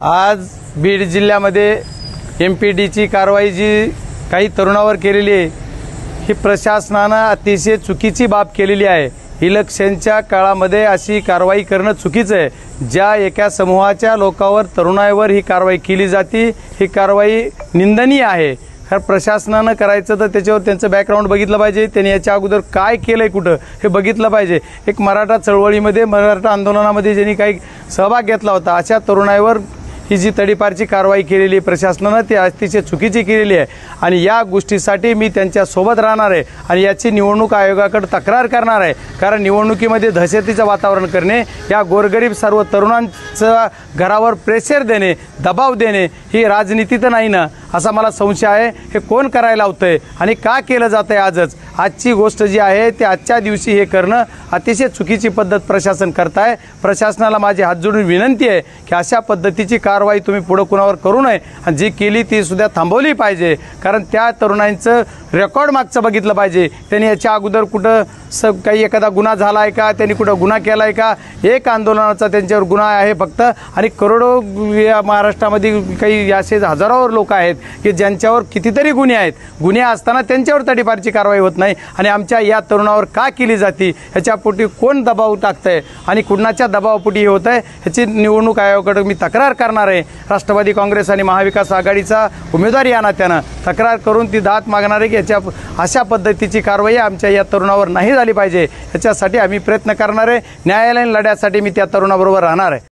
आज बीड जिल्ह्यामध्ये एमपीडीची कारवाई जी काही तरुणावर केलेली आहे ही प्रशासनाने अतिशय चुकीची बाब केलेली आहे। इलेक्शनच्या काळामध्ये अशी कारवाई करणं चुकीचं आहे। ज्या एका समूहाच्या लोकांवर तरुणाईवर ही कारवाई केली जाते ही कारवाई निंदनीय आहे। प्रशासनाने करायचं तर त्याच्यावर त्यांचं बॅकग्राऊंड बघितलं पाहिजे, त्यांनी याच्या अगोदर काय केलंय कुठं हे बघितलं पाहिजे। एक मराठा चळवळीमध्ये मराठा आंदोलनामध्ये ज्यांनी काही सहभाग घेतला होता अशा तरुणाईवर ही जी तडीपारची कारवाई केलेली प्रशासनाने ती अतिशय चुकीची केलेली आहे आणि या गोष्टीसाठी मी त्यांच्या सोबत राहणार आहे आणि याची निवडणूक आयोगाकडे तक्रार करणार आहे। कारण निवडणुकीमध्ये दहशतीचं वातावरण करणे, या गोरगरीब सर्व तरुणांच्या घरावर प्रेशर देणे, दबाव देणे ही राजनीती तर नाही ना, असा मला संशय आहे। हे कोण करायला लावतंय आणि का केलं जातंय? आजची गोष्ट जी आहे ते आजच्या दिवशी हे करणं अतिशय चुकीची पद्धत प्रशासन करताय। प्रशासनाला माझी हात जोडून विनंती आहे की अशा पद्धतीची कारवाई तुम्ही पुढे कुणावर करू नये आणि जी केली ती सुद्धा थांबवली पाहिजे। कारण त्या तरुणांचं रेकॉर्ड मागचं बघितलं पाहिजे, त्यांनी याच्या अगोदर कुठं काही एखादा गुन्हा झाला आहे का, त्यांनी कुठं गुन्हा केला आहे का? एक आंदोलनाचा त्यांच्यावर गुन्हा आहे फक्त आणि करोडो या महाराष्ट्रामध्ये काही असे हजारोवर लोक आहेत की ज्यांच्यावर कितीतरी गुन्हे आहेत। गुन्हे असताना त्यांच्यावर तडीपारची कारवाई होत नाही आणि आमच्या या तरुणावर का केली जाते ह्याच्यापोटी कोण दबाव टाकतंय आणि कुणाच्या दबावापोटी होत आहे ह्याची निवडणूक आयोगाकडे मी तक्रार करणार आहे। राष्ट्रवादी काँग्रेस आणि महाविकास आघाडीचा उमेदवार या नात्यानं तक्रार करून ती दाद मागणार आहे की याच्या अशा पद्धतीची कारवाई आमच्या या तरुणावर नाही झाली पाहिजे। याच्यासाठी आम्ही प्रयत्न करणार आहे। न्यायालयीन लढ्यासाठी मी त्या तरुणाबरोबर राहणार आहे।